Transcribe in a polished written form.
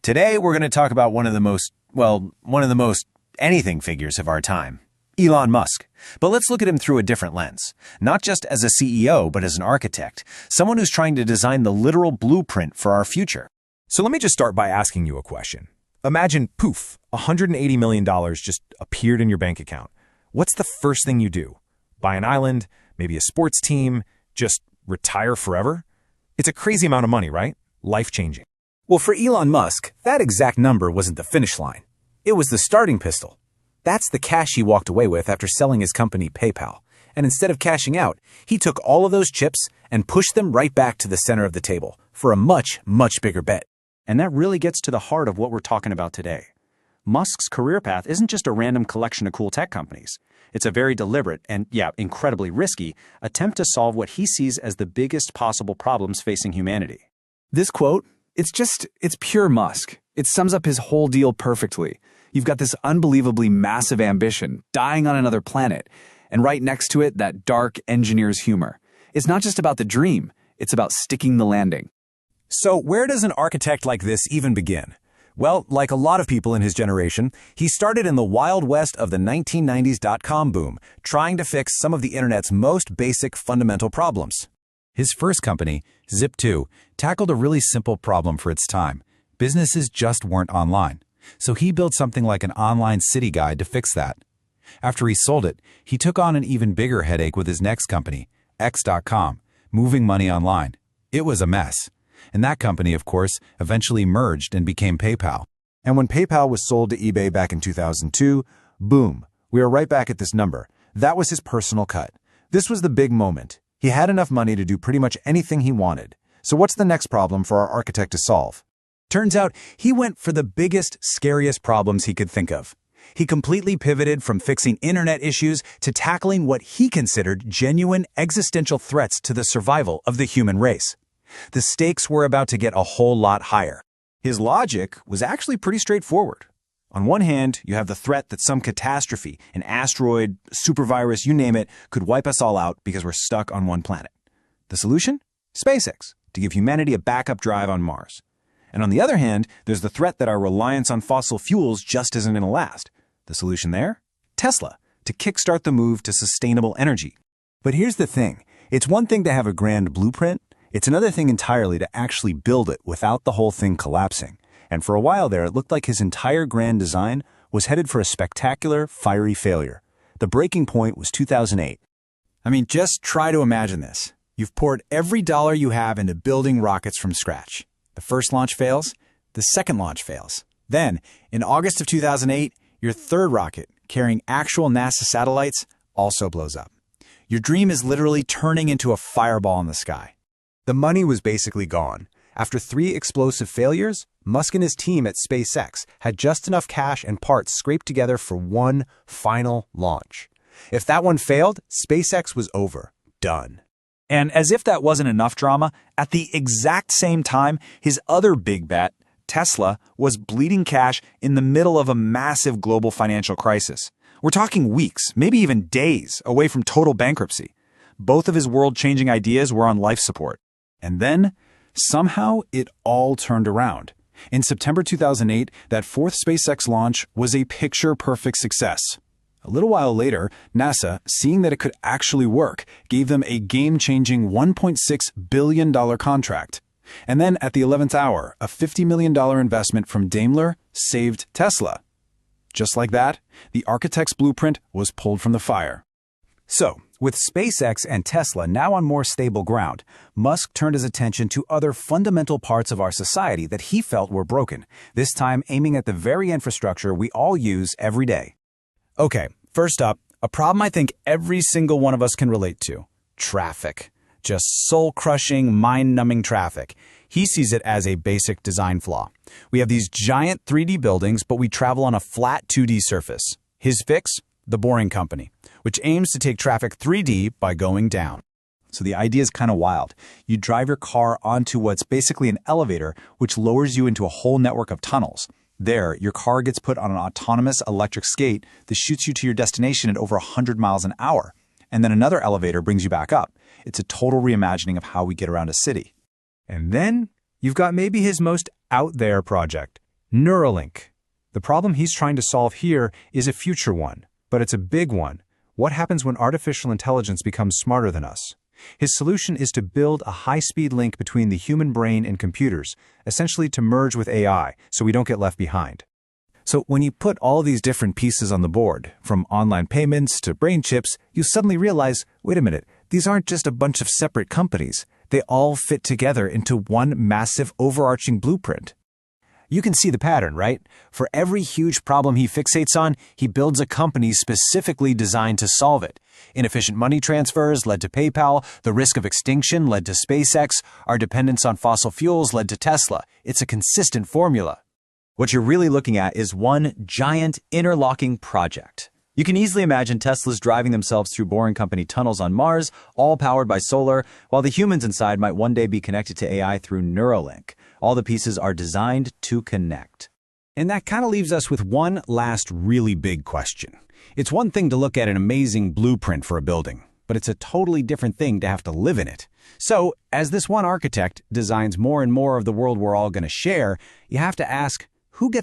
Today, we're going to talk about one of the most anything figures of our time, Elon Musk. But let's look at him through a different lens. Not just as a CEO, but as an architect, someone who's trying to design the literal blueprint for our future. So let me just start by asking you a question. Imagine, poof, $180 million just appeared in your bank account. What's the first thing you do? Buy an island, maybe a sports team, just retire forever? It's a crazy amount of money, right? Life-changing. Well, for Elon Musk, that exact number wasn't the finish line. It was the starting pistol. That's the cash he walked away with after selling his company PayPal. And instead of cashing out, he took all of those chips and pushed them right back to the center of the table for a much, much bigger bet. And that really gets to the heart of what we're talking about today. Musk's career path isn't just a random collection of cool tech companies. It's a very deliberate and, incredibly risky attempt to solve what he sees as the biggest possible problems facing humanity. This quote, it's pure Musk. It sums up his whole deal perfectly. You've got this unbelievably massive ambition, dying on another planet, and right next to it, that dark engineer's humor. It's not just about the dream, it's about sticking the landing. So where does an architect like this even begin? Well, like a lot of people in his generation, he started in the wild west of the 1990s .com boom, trying to fix some of the internet's most basic fundamental problems. His first company, Zip2, tackled a really simple problem for its time. Businesses just weren't online. So he built something like an online city guide to fix that. After he sold it, he took on an even bigger headache with his next company, X.com, moving money online. It was a mess. And that company, of course, eventually merged and became PayPal. And when PayPal was sold to eBay back in 2002, boom, we are right back at this number. That was his personal cut. This was the big moment. He had enough money to do pretty much anything he wanted. So what's the next problem for our architect to solve? Turns out he went for the biggest, scariest problems he could think of. He completely pivoted from fixing internet issues to tackling what he considered genuine existential threats to the survival of the human race. The stakes were about to get a whole lot higher. His logic was actually pretty straightforward. On one hand, you have the threat that some catastrophe, an asteroid, supervirus, you name it, could wipe us all out because we're stuck on one planet. The solution? SpaceX, to give humanity a backup drive on Mars. And on the other hand, there's the threat that our reliance on fossil fuels just isn't going to last. The solution there? Tesla, to kickstart the move to sustainable energy. But here's the thing. It's one thing to have a grand blueprint. It's another thing entirely to actually build it without the whole thing collapsing. And for a while there, it looked like his entire grand design was headed for a spectacular, fiery failure. The breaking point was 2008. Just try to imagine this. You've poured every dollar you have into building rockets from scratch. The first launch fails, the second launch fails. Then, in August of 2008, your third rocket, carrying actual NASA satellites, also blows up. Your dream is literally turning into a fireball in the sky. The money was basically gone. After 3 explosive failures, Musk and his team at SpaceX had just enough cash and parts scraped together for one final launch. If that one failed, SpaceX was over. Done. And as if that wasn't enough drama, at the exact same time, his other big bet, Tesla, was bleeding cash in the middle of a massive global financial crisis. We're talking weeks, maybe even days, away from total bankruptcy. Both of his world-changing ideas were on life support. And then, somehow, it all turned around. In September 2008, that fourth SpaceX launch was a picture-perfect success. A little while later, NASA, seeing that it could actually work, gave them a game-changing $1.6 billion contract. And then at the 11th hour, a $50 million investment from Daimler saved Tesla. Just like that, the architect's blueprint was pulled from the fire. So, with SpaceX and Tesla now on more stable ground, Musk turned his attention to other fundamental parts of our society that he felt were broken, this time aiming at the very infrastructure we all use every day. Okay, first up, a problem I think every single one of us can relate to: traffic. Just soul-crushing, mind-numbing traffic. He sees it as a basic design flaw. We have these giant 3D buildings, but we travel on a flat 2D surface. His fix? The Boring Company, which aims to take traffic 3D by going down. So the idea is kind of wild. You drive your car onto what's basically an elevator, which lowers you into a whole network of tunnels. There, your car gets put on an autonomous electric skate that shoots you to your destination at over 100 miles an hour. And then another elevator brings you back up. It's a total reimagining of how we get around a city. And then you've got maybe his most out there project, Neuralink. The problem he's trying to solve here is a future one, but it's a big one. What happens when artificial intelligence becomes smarter than us? His solution is to build a high-speed link between the human brain and computers, essentially to merge with AI, so we don't get left behind. So when you put all these different pieces on the board, from online payments to brain chips, you suddenly realize, wait a minute, these aren't just a bunch of separate companies. They all fit together into one massive overarching blueprint. You can see the pattern, right? For every huge problem he fixates on, he builds a company specifically designed to solve it. Inefficient money transfers led to PayPal, the risk of extinction led to SpaceX, our dependence on fossil fuels led to Tesla. It's a consistent formula. What you're really looking at is one giant interlocking project. You can easily imagine Teslas driving themselves through Boring Company tunnels on Mars, all powered by solar, while the humans inside might one day be connected to AI through Neuralink. All the pieces are designed to connect. And that kind of leaves us with one last really big question. It's one thing to look at an amazing blueprint for a building, but it's a totally different thing to have to live in it. So, as this one architect designs more and more of the world we're all going to share, you have to ask, who gets